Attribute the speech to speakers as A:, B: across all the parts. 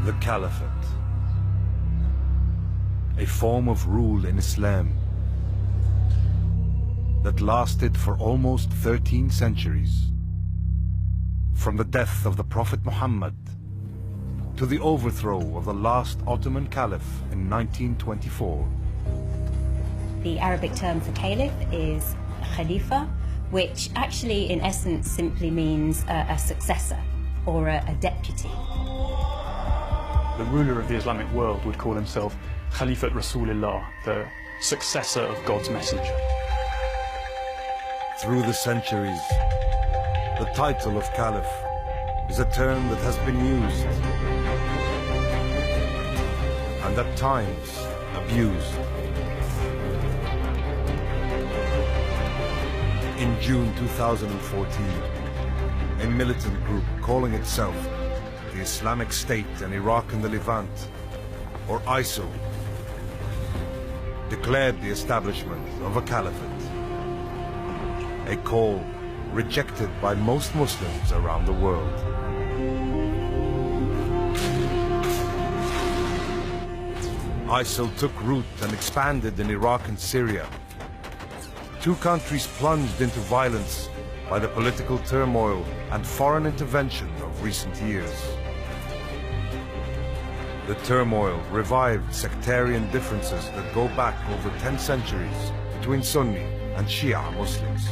A: The Caliphate, a form of rule in Islam that lasted for almost 13 centuries. From the death of the Prophet Muhammad to the overthrow of the last Ottoman Caliph in 1924.
B: The Arabic term for caliph is Khalifa, which actually in essence simply means a successor or a deputy.
C: The ruler of the Islamic world would call himself Khalifat Rasulullah, the successor of God's message.
A: Through the centuries, the title of Caliph is a term that has been used and at times abused. In June 2014, a militant group calling itself the Islamic State in Iraq and the Levant, or ISIL, declared the establishment of a caliphate, a call rejected by most Muslims around the world. ISIL took root and expanded in Iraq and Syria. Two countries plunged into violence by the political turmoil and foreign intervention of recent years. The turmoil revived sectarian differences that go back over 10 centuries between Sunni and Shia Muslims.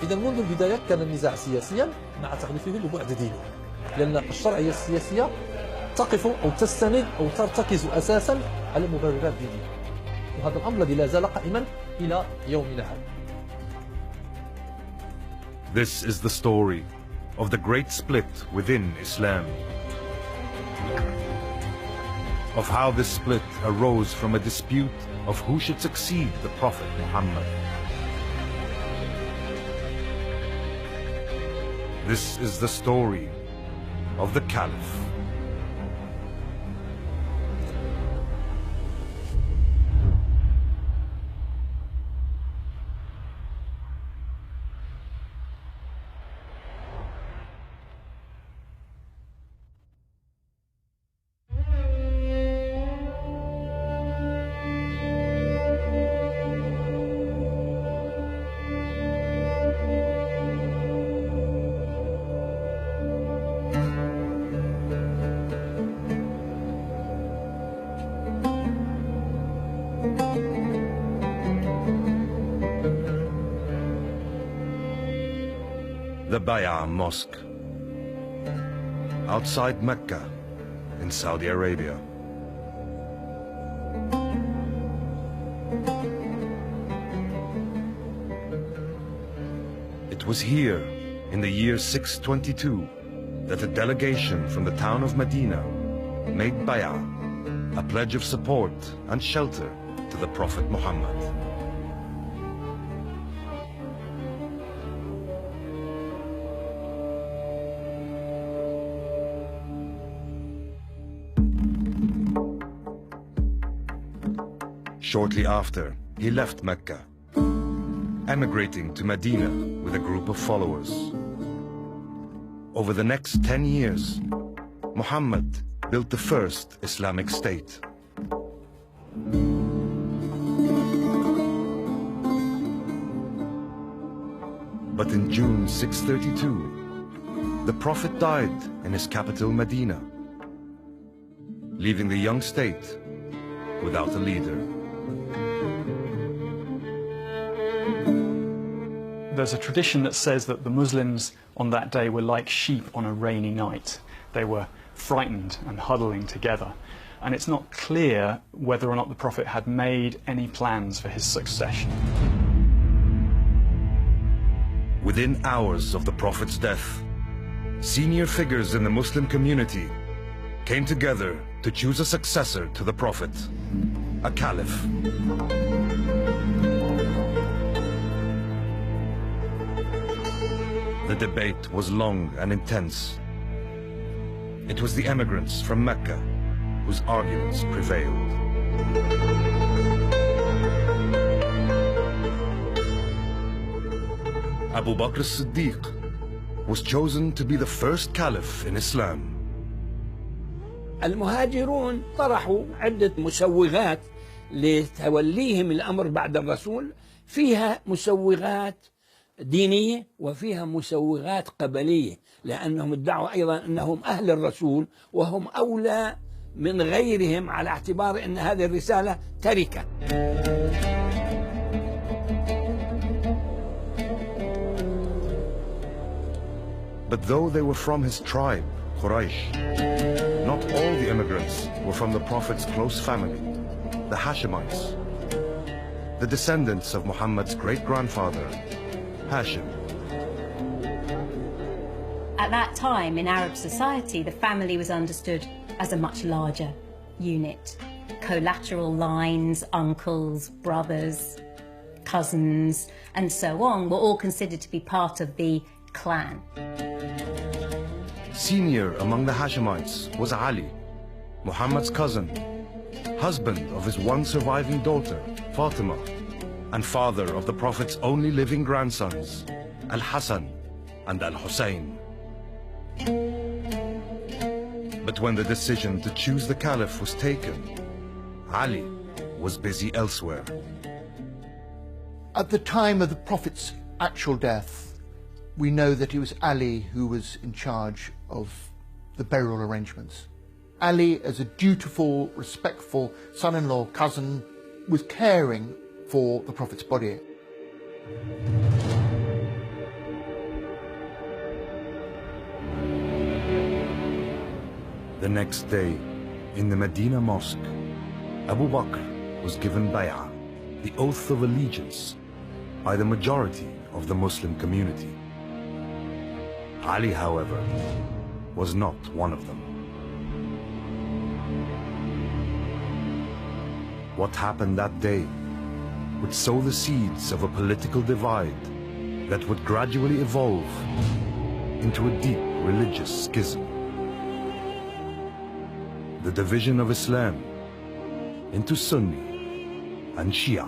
D: إذا منذ البداية كان النزاع سياسيا مع تغليفه لبعد دينه، لأن الشرعية السياسية تقف أو تستند أو ترتكز أساسا على مبررات دينية، وهذا الأمر الذي لا زال قائما إلى يومنا هذا.
A: This is the story of the great split within Islam, of how this split arose from a dispute of who should succeed the Prophet Muhammad. This is the story of the Caliph. The Bay'a Mosque, outside Mecca in Saudi Arabia. It was here, in the year 622, that a delegation from the town of Medina made Bay'a, a pledge of support and shelter to the Prophet Muhammad. Shortly after, he left Mecca, emigrating to Medina with a group of followers. Over the next 10 years, Muhammad built the first Islamic state. But in June 632, the Prophet died in his capital Medina, leaving the young state without a leader.
C: There's a tradition that says that the Muslims on that day were like sheep on a rainy night. They were frightened and huddling together. And it's not clear whether or not the Prophet had made any plans for his succession.
A: Within hours of the Prophet's death, senior figures in the Muslim community came together to choose a successor to the Prophet, a caliph. The debate was long and intense. It was the emigrants from Mecca whose arguments prevailed. Abu Bakr as-Siddiq was chosen to be the first caliph in Islam.
E: المهاجرون طرحوا عدة مسوغات لتوليهم الأمر بعد الرسول، فيها مسوغات دينية وفيها مسوغات قبلية، لأنهم ادعوا أيضا أنهم أهل الرسول وهم أولى من غيرهم على اعتبار أن هذه الرسالة تركة.
A: But though they were from his tribe, Quraysh, not all the immigrants were from the Prophet's close family, the Hashemites, the descendants of Muhammad's great-grandfather, Hashim.
B: At that time in Arab society, the family was understood as a much larger unit. Collateral lines, uncles, brothers, cousins, and so on were all considered to be part of the clan.
A: Senior among the Hashemites was Ali, Muhammad's cousin, husband of his one surviving daughter, Fatima, and father of the Prophet's only living grandsons, Al-Hassan and Al-Hussein. But when the decision to choose the caliph was taken, Ali was busy elsewhere.
F: At the time of the Prophet's actual death, we know that it was Ali who was in charge of the burial arrangements. Ali, as a dutiful, respectful son-in-law, cousin, was caring for the Prophet's body.
A: The next day, in the Medina Mosque, Abu Bakr was given bay'ah, the oath of allegiance, by the majority of the Muslim community. Ali, however, was not one of them. What happened that day would sow the seeds of a political divide that would gradually evolve into a deep religious schism. The division of Islam into Sunni and Shia.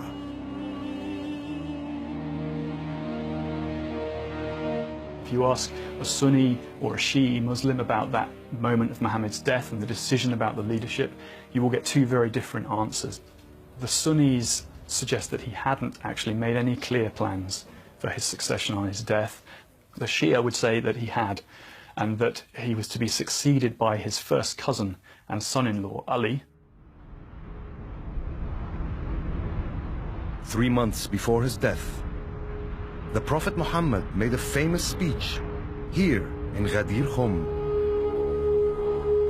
C: If you ask a Sunni or a Shi'i Muslim about that moment of Muhammad's death and the decision about the leadership, you will get two very different answers. The Sunnis suggest that he hadn't actually made any clear plans for his succession on his death. The Shia would say that he had, and that he was to be succeeded by his first cousin and son-in-law, Ali.
A: 3 months before his death, the Prophet Muhammad made a famous speech here in Ghadir Khum,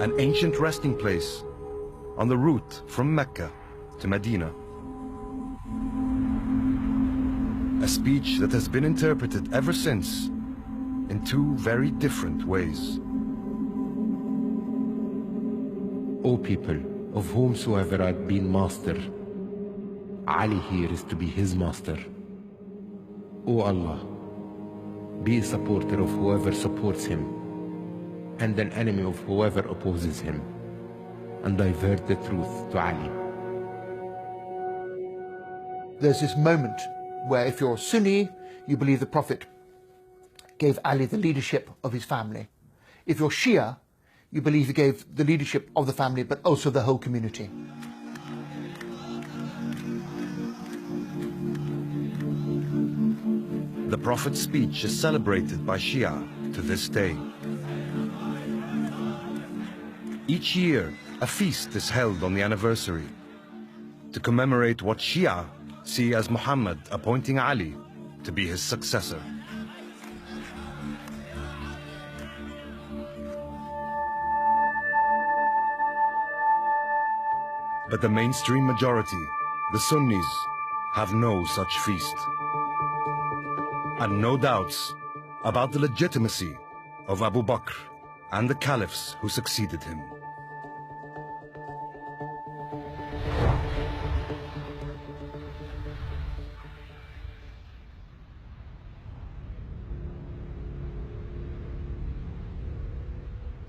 A: an ancient resting place on the route from Mecca to Medina. A speech that has been interpreted ever since in two very different ways.
G: O people, of whomsoever I've been master, Ali here is to be his master. O Allah, be a supporter of whoever supports him, and an enemy of whoever opposes him, and divert the truth to Ali.
F: There's this moment where if you're Sunni, you believe the Prophet gave Ali the leadership of his family. If you're Shia, you believe he gave the leadership of the family, but also the whole community.
A: The Prophet's speech is celebrated by Shia to this day. Each year, a feast is held on the anniversary to commemorate what Shia see as Muhammad appointing Ali to be his successor. But the mainstream majority, the Sunnis, have no such feast, and no doubts about the legitimacy of Abu Bakr and the caliphs who succeeded him.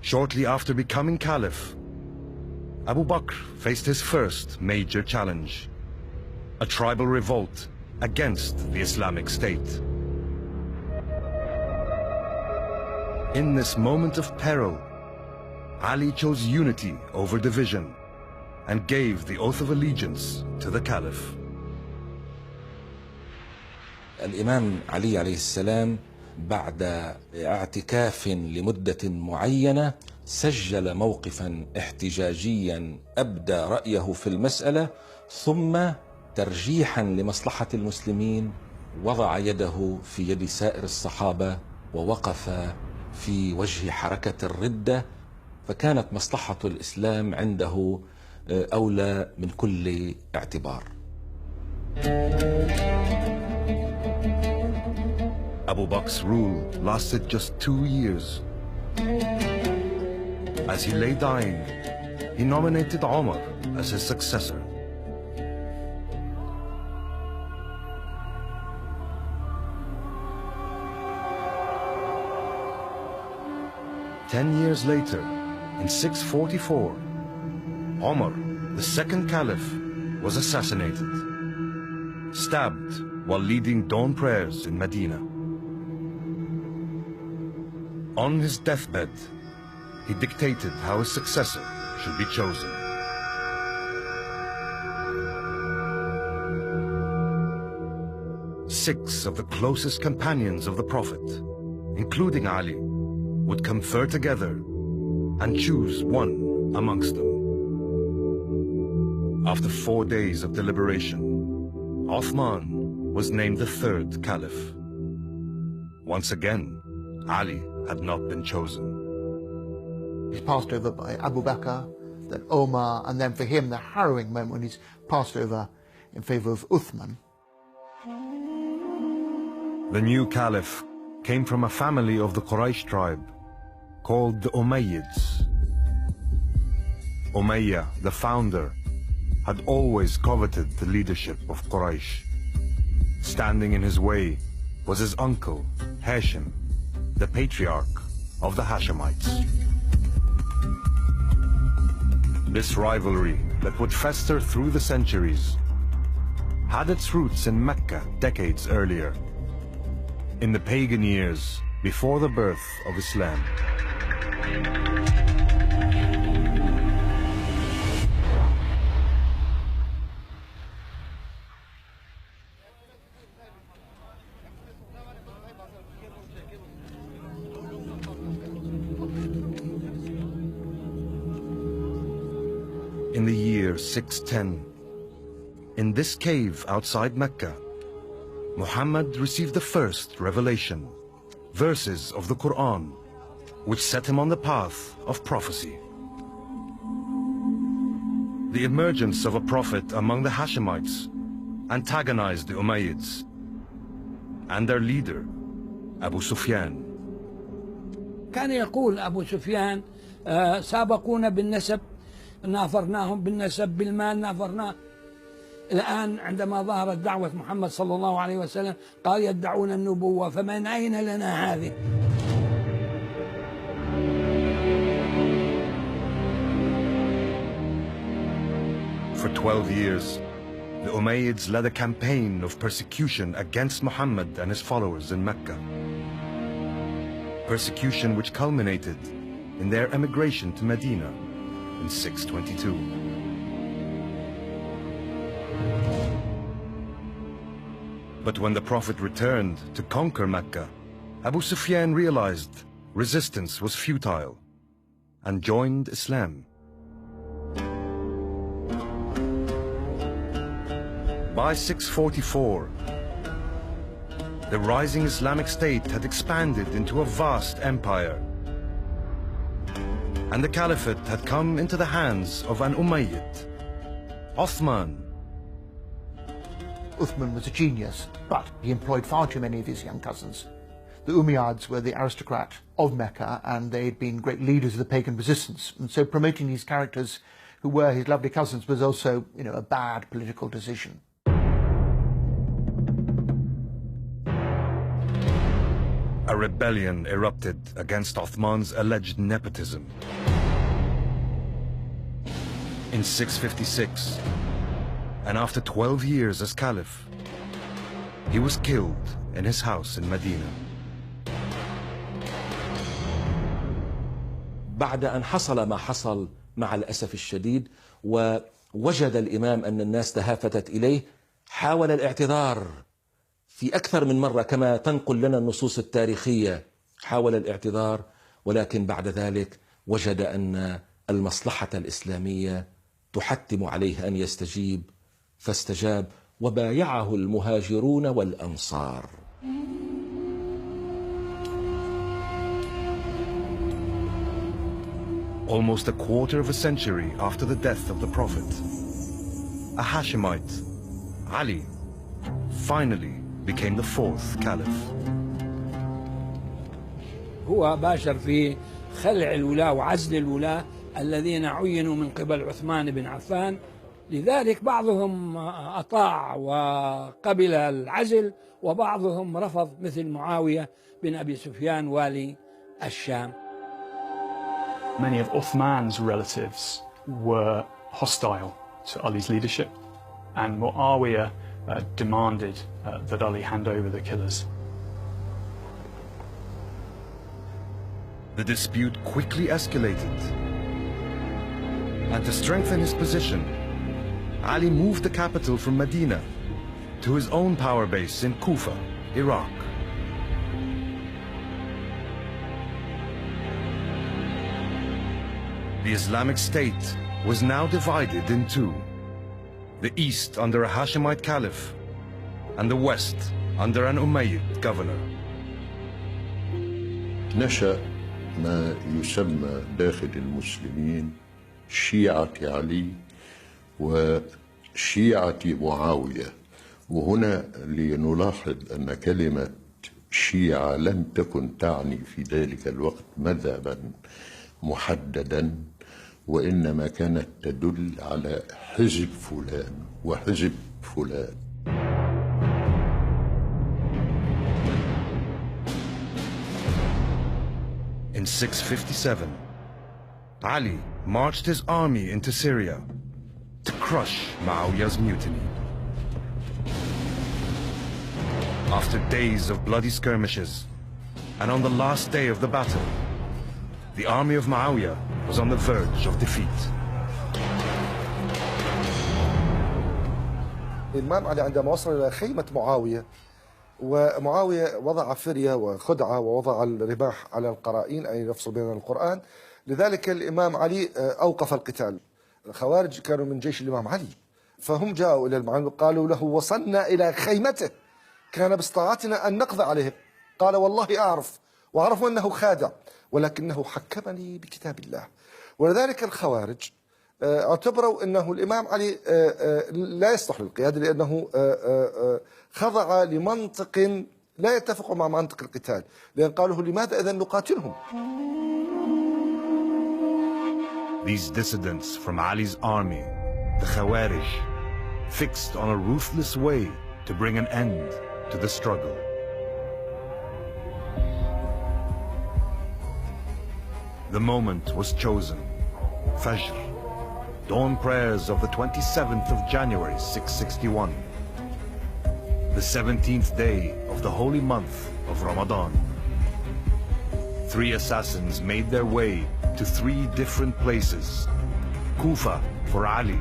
A: Shortly after becoming caliph, Abu Bakr faced his first major challenge, a tribal revolt against the Islamic State. In this moment of peril, Ali chose unity over division and gave the oath of allegiance to the Caliph.
H: الإمام علي عليه السلام بعد اعتكاف لمدة معينة سجل موقفا احتجاجيا أبدى رأيه في المسألة، ثم ترجيحا لمصلحة المسلمين وضع يده في يد سائر الصحابة ووقف في وجه حركة الردة، فكانت مصلحة الإسلام عنده أولى من كل اعتبار.
A: Abu Bakr's rule lasted just 2 years. As he lay dying, he nominated Omar as his successor. Ten years later, in 644, Omar, the second caliph, was assassinated, stabbed while leading dawn prayers in Medina. On his deathbed, he dictated how his successor should be chosen. Six of the closest companions of the Prophet, including Ali, would confer together and choose one amongst them. After 4 days of deliberation, Uthman was named the third caliph. Once again, Ali had not been chosen.
F: He's passed over by Abu Bakr, then Omar, and then for him the harrowing moment when he's passed over in favor of Uthman.
A: The new caliph came from a family of the Quraysh tribe called the Umayyads. Umayyah, the founder, had always coveted the leadership of Quraysh. Standing in his way was his uncle, Hashim, the patriarch of the Hashemites. This rivalry that would fester through the centuries had its roots in Mecca decades earlier, in the pagan years before the birth of Islam. In the year 610, in this cave outside Mecca, Muhammad received the first revelation, verses of the Quran, which set him on the path of prophecy. The emergence of a prophet among the Hashemites antagonized the Umayyads and their leader, Abu Sufyan.
E: كان يقول أبو سفيان سابقونا بالنسب نافرناهم بالنسب بالمال نافرناه. الآن عندما ظهرت دعوة محمد صلى الله عليه وسلم قال يدعون النبوة، فمن أين لنا هذه؟
A: For 12 years, the Umayyads led a campaign of persecution against Muhammad and his followers in Mecca. Persecution which culminated in their emigration to Medina in 622. But when the Prophet returned to conquer Mecca, Abu Sufyan realized resistance was futile and joined Islam. By 644, the rising Islamic State had expanded into a vast empire, and the Caliphate had come into the hands of an Umayyad, Uthman.
F: Uthman was a genius, but he employed far too many of his young cousins. The Umayyads were the aristocrat of Mecca, and they'd been great leaders of the pagan resistance, and so promoting these characters who were his lovely cousins was also, a bad political decision.
A: A rebellion erupted against Uthman's alleged nepotism. In 656, and after 12 years as caliph, he was killed in his house in Medina.
H: بعد أن حصل ما حصل مع الأسف الشديد ووجد الإمام أن الناس تهافتت إليه، حاول الاعتذار في أكثر من مرة كما تنقل لنا النصوص التاريخية، حاول الاعتذار، ولكن بعد ذلك وجد أن المصلحة الإسلامية تحتم عليه أن يستجيب، فاستجاب وبايعه المهاجرون والأنصار.
A: Almost a quarter of a century after the death of the Prophet, a Hashemite, Ali, finally became the fourth caliph.
E: هو باشر في خلع الولاة وعزل الولاة الذين عينوا من قبل عثمان بن عفان، لذلك بعضهم أطاع وقبل العزل وبعضهم رفض، مثل معاوية بن أبي سفيان والي الشام.
C: Many of Uthman's relatives were hostile to Ali's leadership, and Muawiyah demanded that Ali hand over the killers.
A: The dispute quickly escalated, and to strengthen his position, Ali moved the capital from Medina to his own power base in Kufa, Iraq. The Islamic State was now divided in two: the east under a Hashemite caliph, and the west under an Umayyad governor.
I: نشأ ما يسمى داخل المسلمين شيعة علي وشيعة معاوية، وهنا لنلاحظ أن كلمة شيعة لم تكن تعني في ذلك الوقت مذهبا محددا، وإنما كانت تدل على حزب فلان وحزب فلان.
A: In 657, Ali marched his army into Syria to crush Muawiyah's mutiny. After days of bloody skirmishes, and on the last day of the battle, the army of Muawiyah was on the verge of defeat.
J: الإمام علي عندما وصل إلى خيمة معاوية، ومعاوية وضع فرية وخدعة ووضع الرماح على القرائين، أي يفصل بين القرآن، لذلك الإمام علي أوقف القتال. الخوارج كانوا من جيش الإمام علي، فهم جاءوا إلى المعلم وقالوا له: وصلنا إلى خيمته، كان باستطاعتنا أن نقضي عليه. قال: والله أعرف، وأعرف أنه خادع، ولكنه حكمني بكتاب الله. ولذلك الخوارج اعتبروا أنه الإمام علي لا يصلح للقيادة، لأنه خضع لمنطق لا يتفق مع منطق القتال، لأن قالوا: لماذا إذن نقاتلهم؟
A: These dissidents from Ali's army, the Khawarij, fixed on a ruthless way to bring an end to the struggle. The moment was chosen. Fajr, dawn prayers of the 27th of January 661, the 17th day of the holy month of Ramadan. 3 assassins made their way to 3 different places: Kufa for Ali,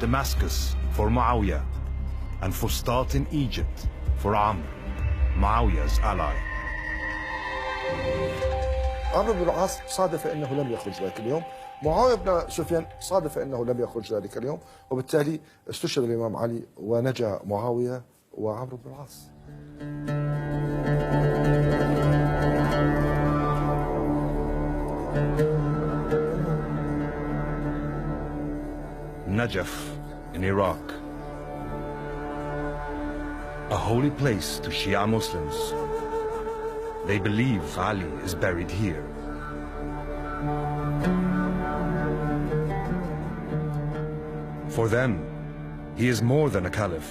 A: Damascus for Muawiyah, and Fustat in Egypt for Amr, Muawiyah's ally.
J: عمرو بن العاص صادف أنه لم يخرج ذلك اليوم، معاوية بن سفيان صادف أنه لم يخرج ذلك اليوم، وبالتالي استشهد الإمام علي ونجا معاوية وعمرو بن العاص.
A: Najaf in Iraq, a holy place to Shia Muslims. They believe Ali is buried here. For them, he is more than a caliph.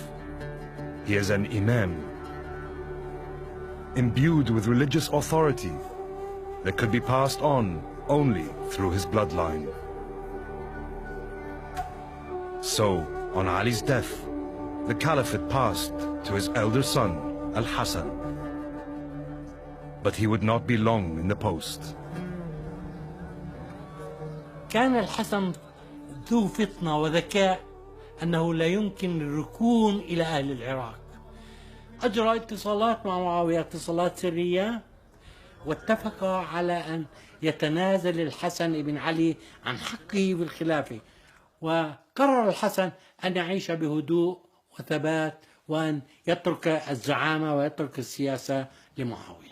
A: He is an imam, imbued with religious authority that could be passed on only through his bloodline. So, on Ali's death, the caliphate passed to his elder son, Al-Hassan. But he would not be long in the post.
K: كان الحسن ذو فطنة وذكاء أنه لا يمكن الركون إلى أهل العراق. أجرى اتصالات مع معاوية، اتصالات سرية، واتفق على أن يتنازل الحسن بن علي عن حقه بالخلافة، وقرر الحسن أن يعيش بهدوء وثبات وأن يترك الزعامة ويترك السياسة لمعاوية.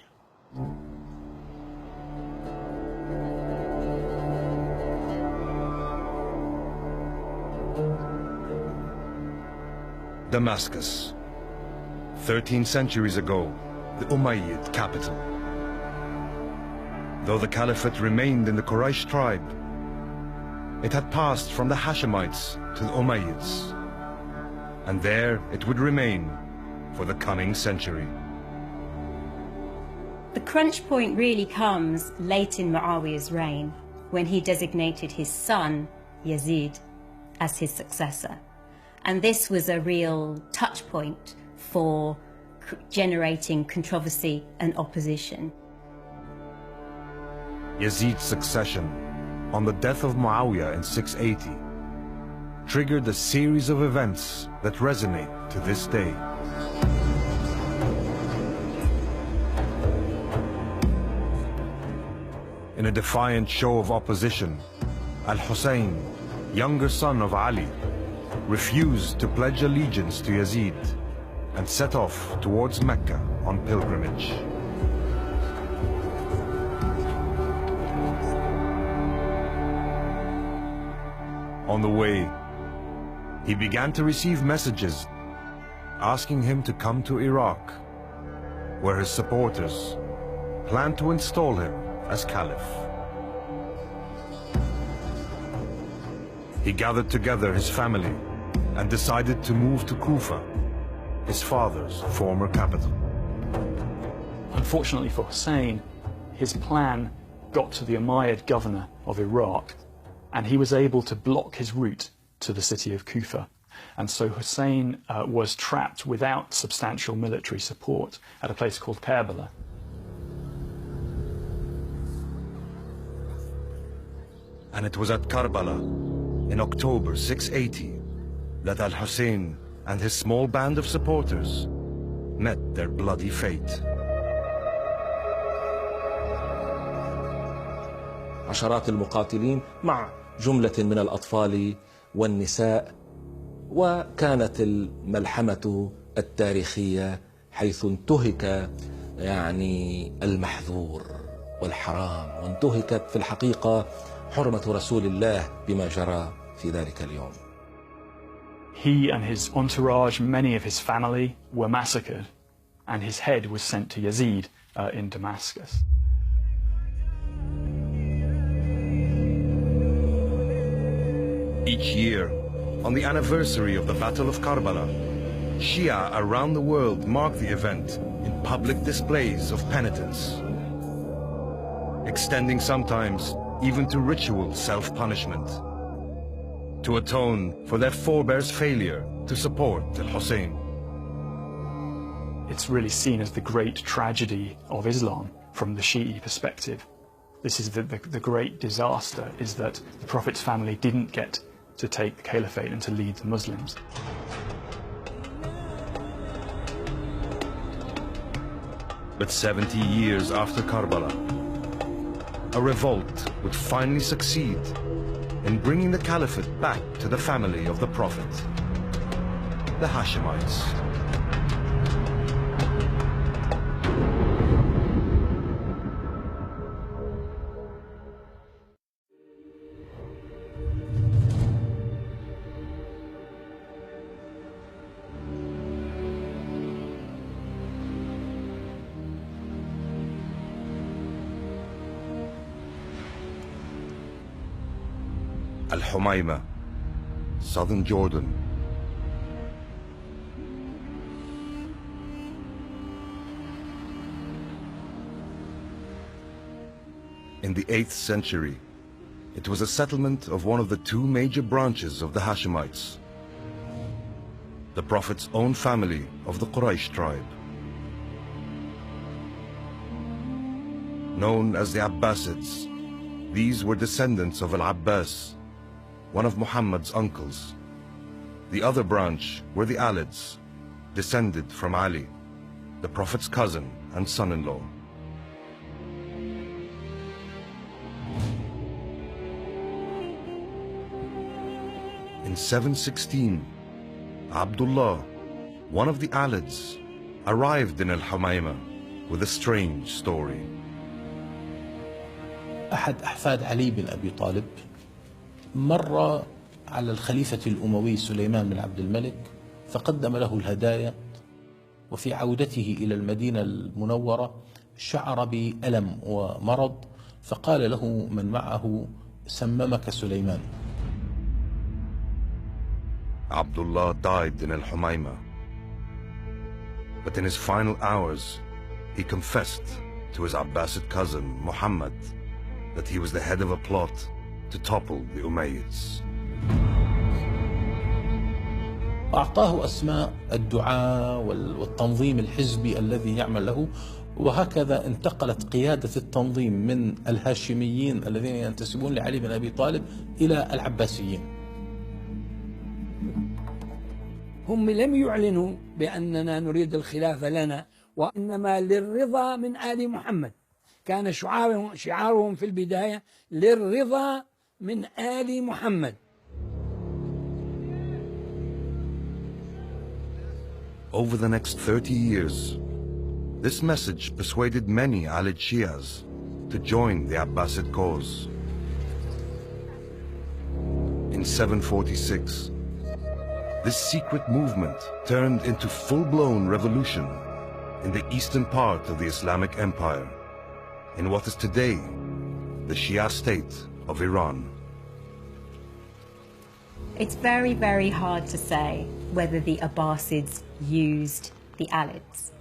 A: Damascus, 13 centuries ago, the Umayyad capital. Though the caliphate remained in the Quraysh tribe, it had passed from the Hashemites to the Umayyads, and there it would remain for the coming century.
B: The crunch point really comes late in Muawiyah's reign, when he designated his son, Yazid, as his successor. And this was a real touch point for generating controversy and opposition.
A: Yazid's succession on the death of Muawiyah in 680 triggered a series of events that resonate to this day. In a defiant show of opposition, Al-Hussein, younger son of Ali, refused to pledge allegiance to Yazid and set off towards Mecca on pilgrimage. On the way, he began to receive messages asking him to come to Iraq, where his supporters planned to install him as caliph. He gathered together his family and decided to move to Kufa, his father's former capital.
C: Unfortunately for Hussein, his plan got to the Umayyad governor of Iraq, and he was able to block his route to the city of Kufa. And so Hussein was trapped without substantial military support at a place called Karbala.
A: And it was at Karbala, in October 680, that Al-Hussein and his small band of supporters met their bloody fate.
H: عشرات المقاتلين مع جملة من الأطفال والنساء، وكانت الملحمة التاريخية حيث انتهك المحظور والحرام، وانتهكت في الحقيقة حرمة رسول الله بما جرى في ذلك اليوم.
C: He and his entourage, many of his family, were massacred, and his head was sent to Yazid in Damascus.
A: Each year, on the anniversary of the Battle of Karbala, Shia around the world mark the event in public displays of penitence, extending sometimes even to ritual self-punishment, to atone for their forebears' failure to support Al-Hussein.
C: It's really seen as the great tragedy of Islam from the Shi'i perspective. This is the great disaster, is that the Prophet's family didn't get to take the caliphate and to lead the Muslims.
A: But 70 years after Karbala, a revolt would finally succeed in bringing the caliphate back to the family of the Prophet, the Hashemites. Al-Humayma, southern Jordan. In the 8th century, it was a settlement of one of the two major branches of the Hashemites, the Prophet's own family of the Quraysh tribe. Known as the Abbasids, These were descendants of Al-Abbas, one of Muhammad's uncles. The other branch were the Alids, descended from Ali, the Prophet's cousin and son-in-law. In 716, Abdullah, one of the Alids, arrived in Al-Humayma with a strange story.
L: أحد أحفاد علي بن أبي طالب مر على الخليفة الأموي سليمان بن عبد الملك فقدم له الهدايا، وفي عودته إلى المدينة المنورة شعر بألم ومرض، فقال له من معه: سممك سليمان.
A: Abdullah died in Al-Humayma. But in his final hours, he confessed to his Abbasid cousin Muhammad that he was the head of a plot to topple the Umayyads.
L: أعطاه أسماء الدعاء والتنظيم الحزبي الذي يعمل له، وهكذا انتقلت قيادة التنظيم من الهاشميين الذين ينتسبون لعلي بن أبي طالب إلى العباسيين.
E: هم لم يعلنوا بأننا نريد الخلافة لنا، وإنما للرضا من آل محمد. كان شعارهم في البداية للرضا من آل محمد.
A: Over the next 30 years, this message persuaded many Alid Shias to join the Abbasid cause. In 746, this secret movement turned into full-blown revolution in the eastern part of the Islamic Empire, in what is today the Shia state of Iran.
B: It's very, very hard to say whether the Abbasids used the Alids.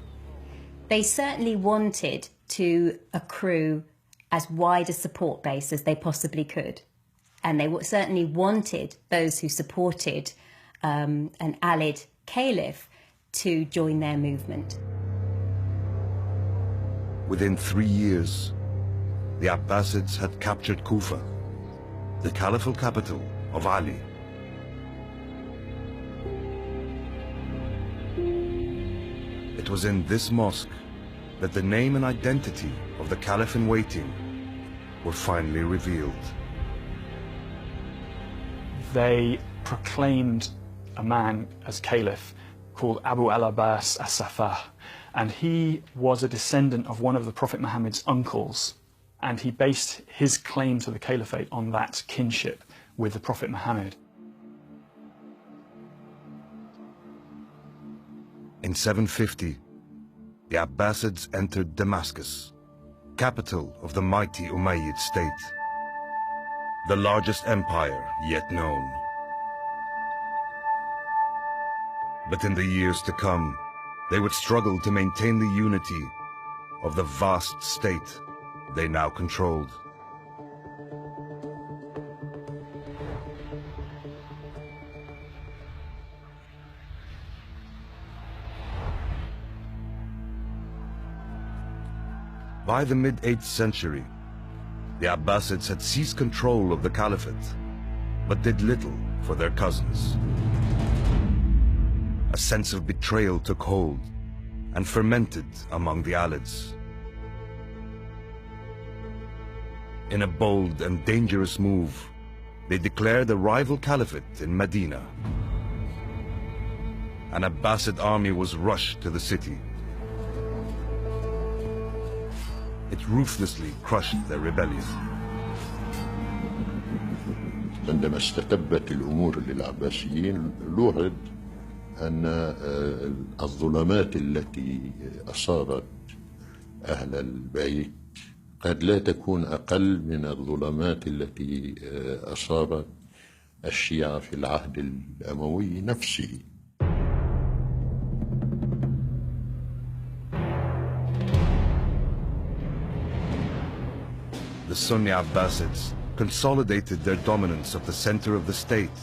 B: They certainly wanted to accrue as wide a support base as they possibly could. And they certainly wanted those who supported an Alid caliph to join their movement.
A: Within 3 years, the Abbasids had captured Kufa, the caliphal capital of Ali. It was in this mosque that the name and identity of the caliph-in-waiting were finally revealed.
C: They proclaimed a man as caliph called Abu al-Abbas as-Safah, and he was a descendant of one of the Prophet Muhammad's uncles, and he based his claim to the caliphate on that kinship with the Prophet Muhammad.
A: In 750, the Abbasids entered Damascus, capital of the mighty Umayyad state, the largest empire yet known. But in the years to come, they would struggle to maintain the unity of the vast state they now controlled. By the mid-8th century, the Abbasids had seized control of the caliphate, but did little for their cousins. A sense of betrayal took hold and fermented among the Alids. In a bold and dangerous move, they declared a rival caliphate in Medina. An Abbasid army was rushed to the city. It ruthlessly crushed their rebellion.
I: عندما استتبت الأمور للعباسيين لوحظ أن الظلمات التي أصابت أهل البيت قد لا تكون أقل من الظلمات التي أصابت الشيعة في العهد الأموي نفسه.
A: The Sunni Abbasids consolidated their dominance of the center of the state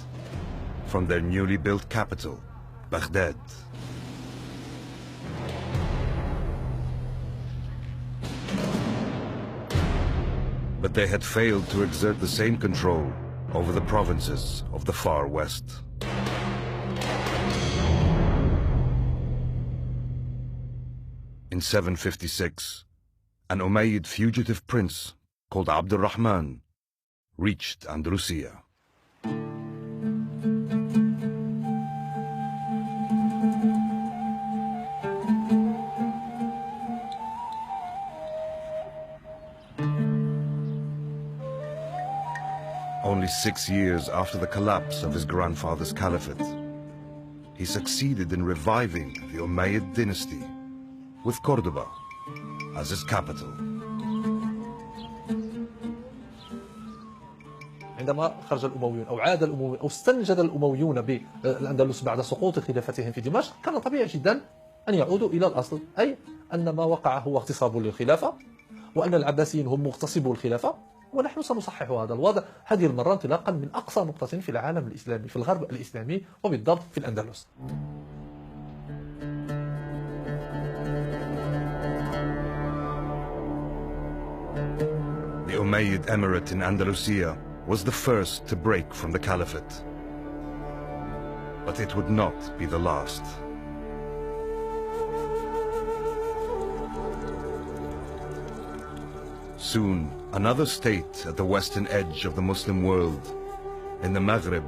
A: from their newly built capital, Baghdad. But they had failed to exert the same control over the provinces of the far west. In 756, an Umayyad fugitive prince called Abd al-Rahman reached Andalusia. Only 6 years after the collapse of his grandfather's caliphate, he succeeded in reviving the Umayyad dynasty with Cordoba as his capital.
D: عندما خرج الأمويون أو عاد الأمويون أو استنجد الأمويون بالأندلس بعد سقوط خلافتهم في دمشق، كان طبيعي جدا أن يعودوا إلى الأصل، أي أن ما وقع هو اغتصاب للخلافة، وأن العباسيين هم مغتصبو الخلافة، ونحن سنصحح هذا الوضع هذه المرة انطلاقا من أقصى نقطة في العالم الإسلامي، في الغرب الإسلامي وبالضبط في الأندلس.
A: The Umayyad Emirate in Andalusia was the first to break from the caliphate. But it would not be the last. Soon, another state at the western edge of the Muslim world, in the Maghreb,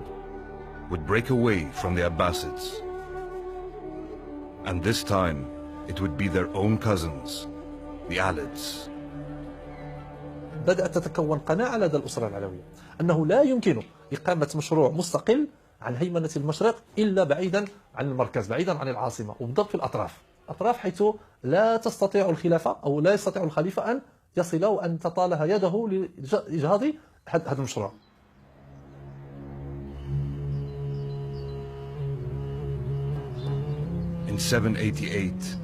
A: would break away from the Abbasids. And this time, it would be their own cousins, the Alids.
D: بدأت تتكون قناعة لدى الأسرة العلوية أنه لا يمكن إقامة مشروع مستقل عن هيمنة المشرق إلا بعيدا عن المركز، بعيدا عن العاصمة، وبالضبط في الأطراف حيث لا تستطيع الخلافة أو لا يستطيع الخليفة أن يصل وأن تطالها يده لإجهاض هذا المشروع.
A: In 788,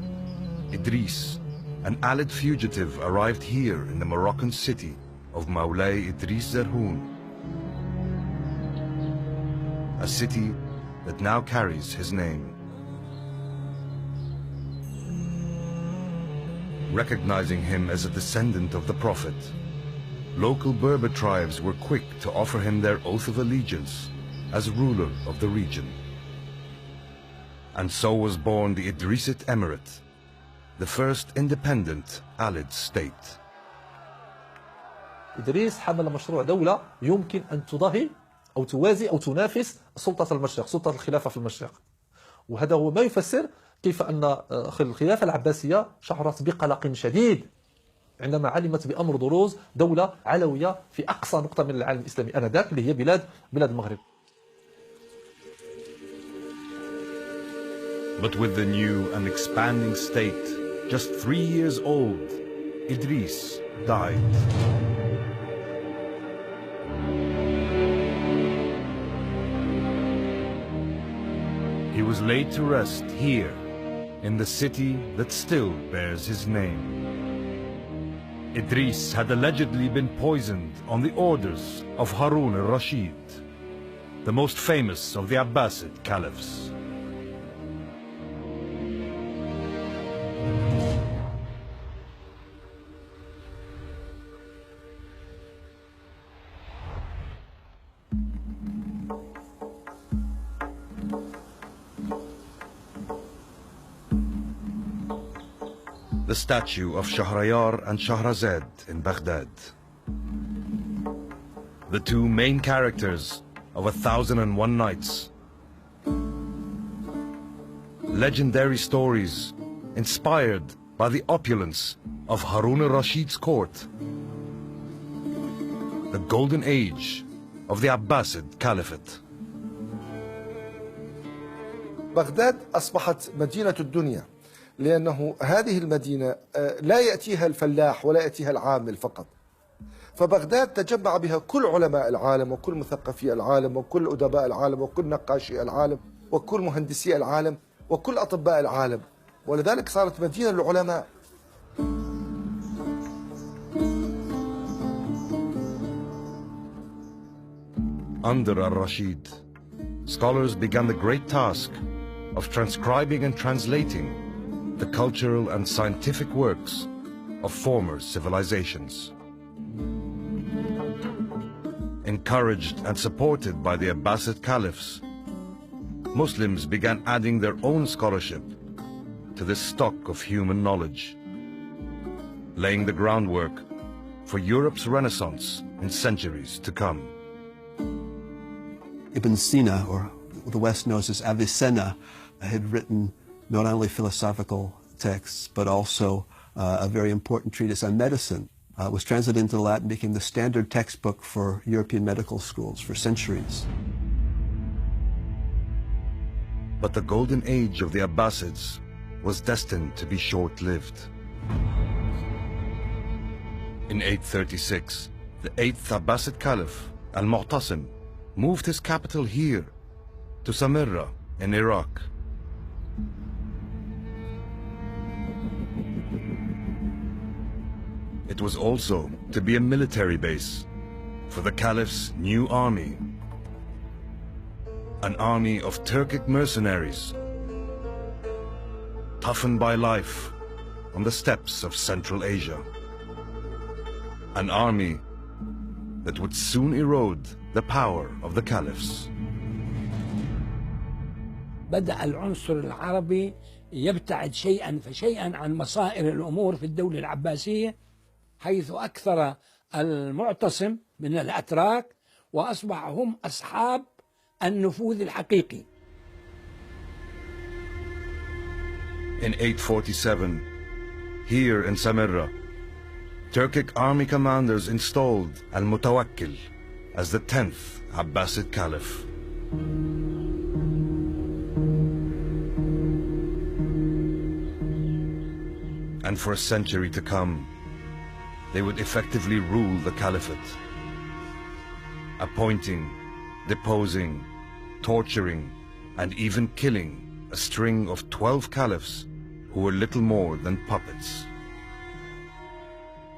A: Idris, an Alid fugitive, arrived here in the Moroccan city of Moulay Idris Zerhoun, a city that now carries his name. Recognizing him as a descendant of the Prophet, local Berber tribes were quick to offer him their oath of allegiance as ruler of the region. And so was born the Idrisid Emirate, the first independent Alid state.
D: إدريس حمل مشروع دولة يمكن أن تضاهي أو توازي أو تنافس سلطة المشرق، سلطة الخلافة في المشرق. وهذا هو ما يفسر كيف أن الخلافة العباسية شعرت بقلق شديد عندما علمت بأمر بروز دولة علوية في أقصى نقطة من العالم الإسلامي آنذاك، اللي هي بلاد المغرب.
A: But with the new and expanding state, just 3 years old, Idris died. He was laid to rest here, in the city that still bears his name. Idris had allegedly been poisoned on the orders of Harun al-Rashid, the most famous of the Abbasid caliphs. The statue of Shahrayar and Shahrazad in Baghdad. The two main characters of 1001 Nights. Legendary stories inspired by the opulence of Harun al-Rashid's court. The golden age of the Abbasid Caliphate.
J: بغداد أصبحت مدينة الدنيا، لأنه هذه المدينة لا يأتيها الفلاح ولا يأتيها العامل فقط، فبغداد تجمع بها كل علماء العالم وكل مثقفي العالم وكل أدباء العالم وكل نقاشي العالم وكل مهندسي العالم وكل أطباء العالم، ولذلك صارت مدينة للعلماء.
A: Under al-Rashid, scholars began the great task of transcribing and translating the cultural and scientific works of former civilizations. Encouraged and supported by the Abbasid caliphs, Muslims began adding their own scholarship to this stock of human knowledge, laying the groundwork for Europe's Renaissance in centuries to come.
M: Ibn Sina, or the West knows as Avicenna, had written not only philosophical texts, but also a very important treatise on medicine. It was translated into Latin, became the standard textbook for European medical schools for centuries.
A: But the golden age of the Abbasids was destined to be short-lived. In 836, the 8th Abbasid Caliph, Al-Mu'tasim, moved his capital here, to Samarra in Iraq. It was also to be a military base for the Caliph's new army, an army of Turkic mercenaries, toughened by life on the steppes of Central Asia. An army that would soon erode the power of the Caliphs.
E: بدأ العنصر العربي يبتعد شيئا فشيئا عن مصائر الأمور في الدولة العباسية، حيث أكثر المعتصم من الأتراك وأصبح هم أصحاب النفوذ الحقيقي.
A: In 847, here in Samarra, Turkic army commanders installed Al-Mutawakkil as the 10th Abbasid Caliph. And for a century to come, they would effectively rule the Caliphate, appointing, deposing, torturing, and even killing a string of 12 caliphs who were little more than puppets.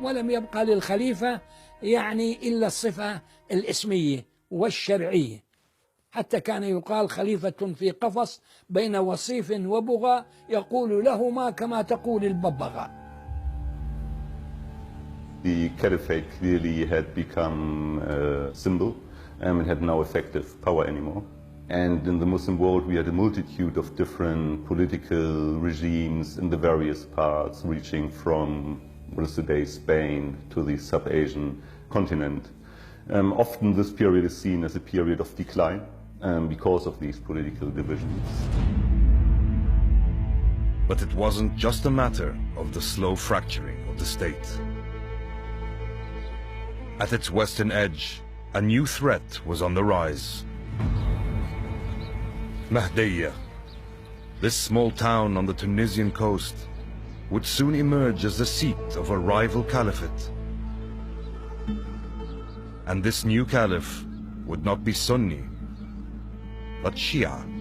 E: ولم يبقى للخليفة يعني إلا الصفة الاسمية والشرعية، حتى كان يقال خليفة في قفص بين وصيف وبغى يقول لهما كما تقول الببغاء.
N: The caliphate clearly had become a symbol and had no effective power anymore. And in the Muslim world we had a multitude of different political regimes in the various parts, reaching from what is today Spain to the sub-Asian continent. Often this period is seen as a period of decline because of these political divisions.
A: But it wasn't just a matter of the slow fracturing of the state. At its western edge, a new threat was on the rise. Mahdiyya, this small town on the Tunisian coast, would soon emerge as the seat of a rival caliphate. And this new caliph would not be Sunni, but Shia.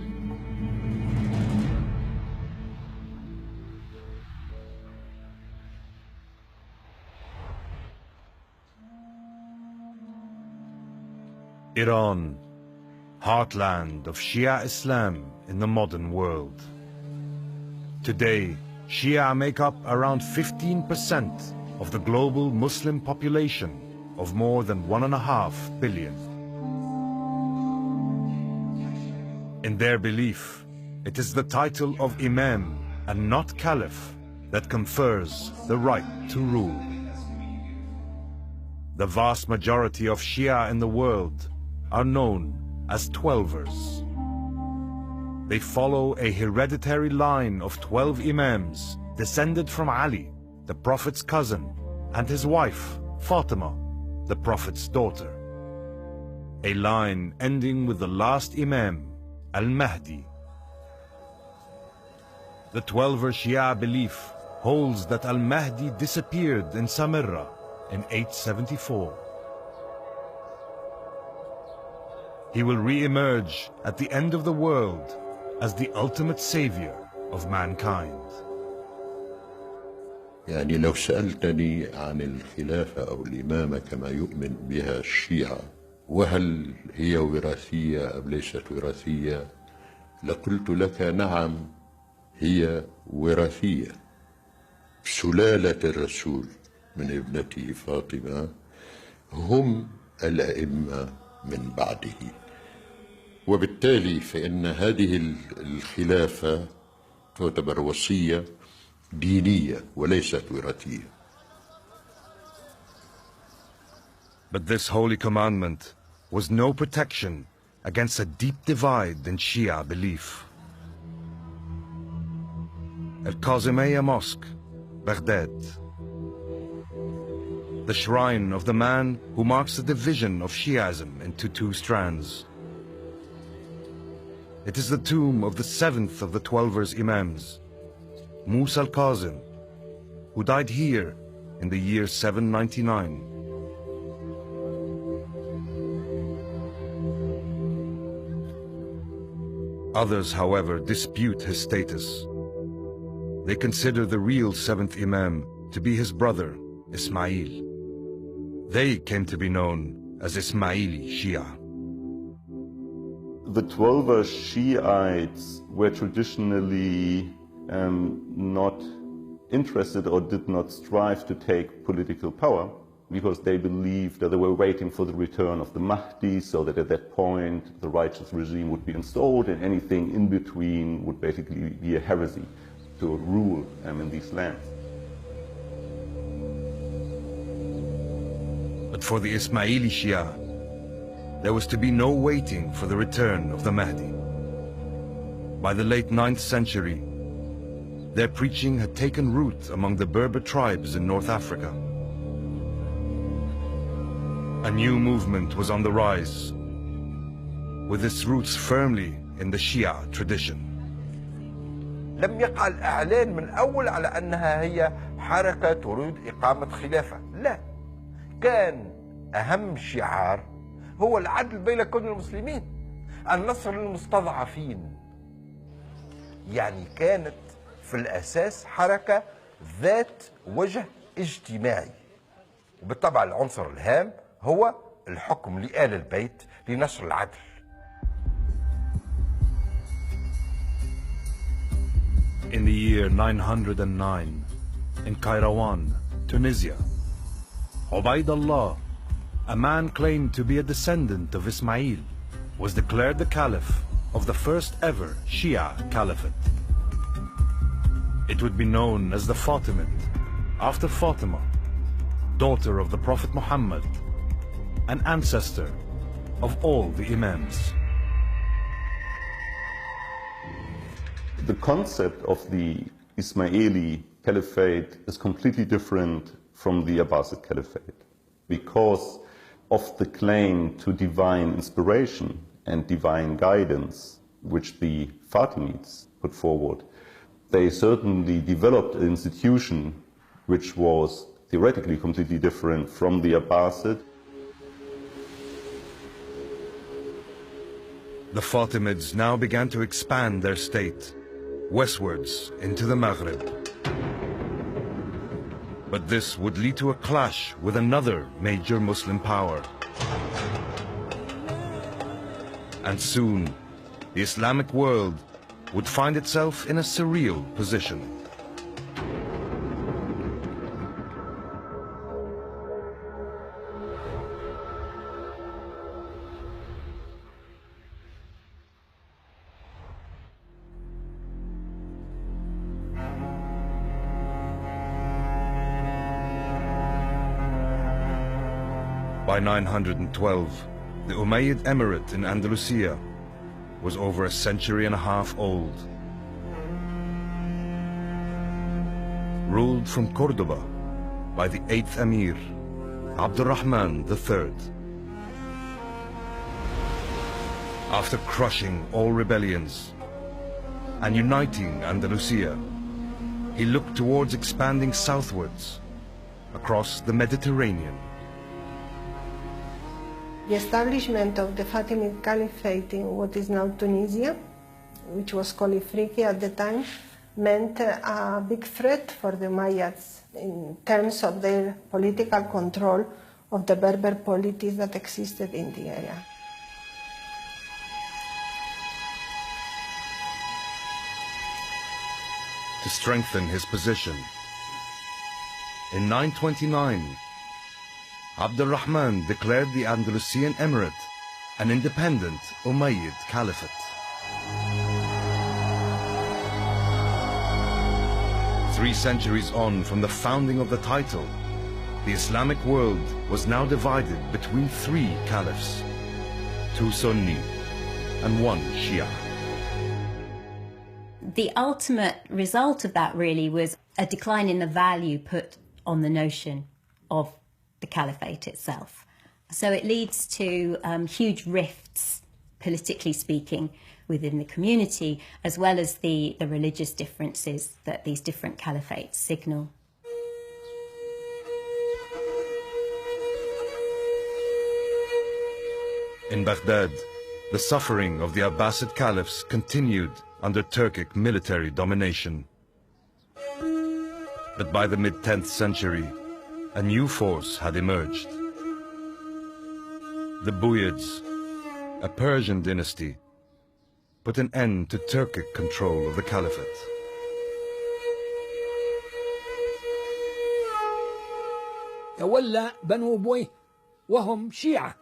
A: Iran, heartland of Shia Islam in the modern world. Today, Shia make up around 15% of the global Muslim population of more than 1.5 billion. In their belief, it is the title of Imam and not Caliph that confers the right to rule. The vast majority of Shia in the world are known as Twelvers. They follow a hereditary line of 12 Imams descended from Ali, the Prophet's cousin, and his wife, Fatima, the Prophet's daughter. A line ending with the last Imam, Al-Mahdi. The Twelver Shia belief holds that Al-Mahdi disappeared in Samarra in 874. He will re-emerge at the end of the world as the ultimate savior of mankind.
I: يعني لو سألتني عن الخلافة أو الإمامة كما يؤمن بها الشيعة وهل هي وراثية أم ليست وراثية، لقلت لك نعم هي وراثية. سلالة الرسول من ابنته فاطمة هم الأئمة من بعده. وبالتالي فإن هذه الخلافة تعتبر وصية دينية وليست وراثية.
A: But this holy commandment was no protection against a deep divide in Shia belief. Al-Kazimiyya Mosque, Baghdad. The shrine of the man who marks the division of Shi'ism into two strands. It is the tomb of the seventh of the 12 Imams, Musa al-Kazim, who died here in the year 799. Others, however, dispute his status. They consider the real seventh Imam to be his brother, Ismail. They came to be known as Ismaili Shia.
N: The 12 Shiites were traditionally not interested or did not strive to take political power because they believed that they were waiting for the return of the Mahdi, so that at that point the righteous regime would be installed and anything in between would basically be a heresy to rule in these lands.
A: But for the Ismaili Shia, there was to be no waiting for the return of the Mahdi. By the late 9th century, their preaching had taken root among the Berber tribes in North Africa. A new movement was on the rise, with its roots firmly in the Shia tradition.
O: لم يقع الإعلان من أول على أنها هي حركة تريد إقامة خلافة، لا، كان أهم شعار هو العدل بين كل المسلمين، النصر للمستضعفين. يعني كانت في الأساس حركة ذات وجه اجتماعي، وبالطبع العنصر الهام هو الحكم لآل البيت لنشر العدل.
A: In the year 909, in Kairouan, Tunisia, Ubaydullah, a man claimed to be a descendant of Ismail, was declared the caliph of the first ever Shia caliphate. It would be known as the Fatimid, after Fatima, daughter of the Prophet Muhammad, an ancestor of all the Imams.
N: The concept of the Ismaili Caliphate is completely different from the Abbasid Caliphate because of the claim to divine inspiration and divine guidance which the Fatimids put forward. They certainly developed an institution which was theoretically completely different from the Abbasid.
A: The Fatimids now began to expand their state westwards into the Maghreb. But this would lead to a clash with another major Muslim power. And soon, the Islamic world would find itself in a surreal position. By 912, the Umayyad Emirate in Andalusia was over a century and a half old. Ruled from Cordoba by the 8th Emir, Abdurrahman III. After crushing all rebellions and uniting Andalusia, he looked towards expanding southwards across the Mediterranean.
P: The establishment of the Fatimid Caliphate in what is now Tunisia, which was called Ifriqiya at the time, meant a big threat for the Umayyads in terms of their political control of the Berber polities that existed in the area.
A: To strengthen his position, in 929, Abd al-Rahman declared the Andalusian Emirate an independent Umayyad Caliphate. Three centuries on from the founding of the title, the Islamic world was now divided between three caliphs, two Sunni and one Shia.
B: The ultimate result of that really was a decline in the value put on the notion of the caliphate itself. So it leads to huge rifts, politically speaking, within the community, as well as the religious differences that these different caliphates signal.
A: In Baghdad, the suffering of the Abbasid caliphs continued under Turkic military domination. But by the mid-10th century, a new force had emerged. The Buyids, a Persian dynasty, put an end to Turkic control of the caliphate.
E: تولى بنو بويه وهم شيعة،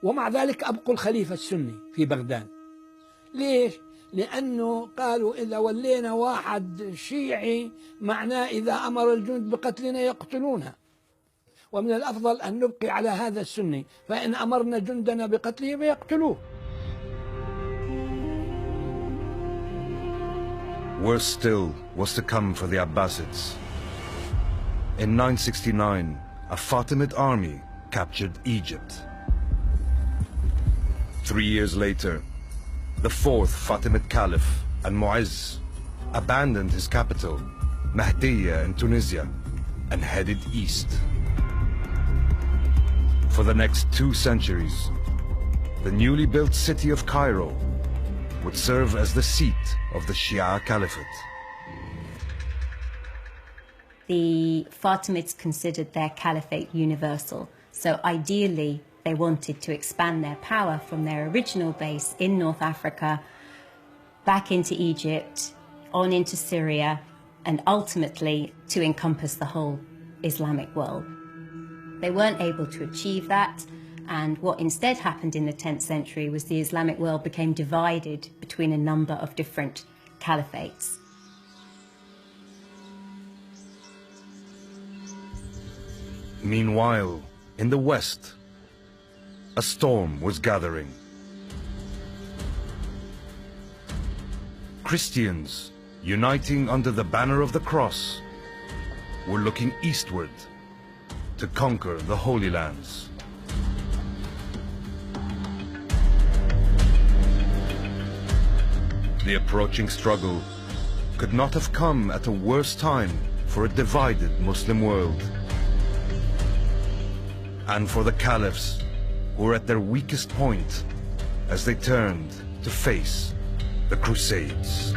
E: ومع ذلك أبقوا الخليفة السني في بغداد. ليش؟ لأنه قالوا إذا ولينا واحد شيعي معناه إذا أمر الجند بقتلنا يقتلونه، ومن الأفضل أن نبقي على هذا السني، فإن أمرنا جندنا بقتله فيقتلوه.
A: Worse still was to come for the Abbasids. In 969, a Fatimid army captured Egypt. 3 years later, the fourth Fatimid Caliph, Al-Mu'izz, abandoned his capital, Mahdiya in Tunisia, and headed east. For the next 2 centuries, the newly built city of Cairo would serve as the seat of the Shia Caliphate.
B: The Fatimids considered their caliphate universal, so ideally they wanted to expand their power from their original base in North Africa back into Egypt, on into Syria, and ultimately to encompass the whole Islamic world. They weren't able to achieve that, and what instead happened in the 10th century was the Islamic world became divided between a number of different caliphates.
A: Meanwhile, in the west, a storm was gathering. Christians, uniting under the banner of the cross, were looking eastward to conquer the Holy Lands. The approaching struggle could not have come at a worse time for a divided Muslim world, and for the caliphs who were at their weakest point as they turned to face the Crusades.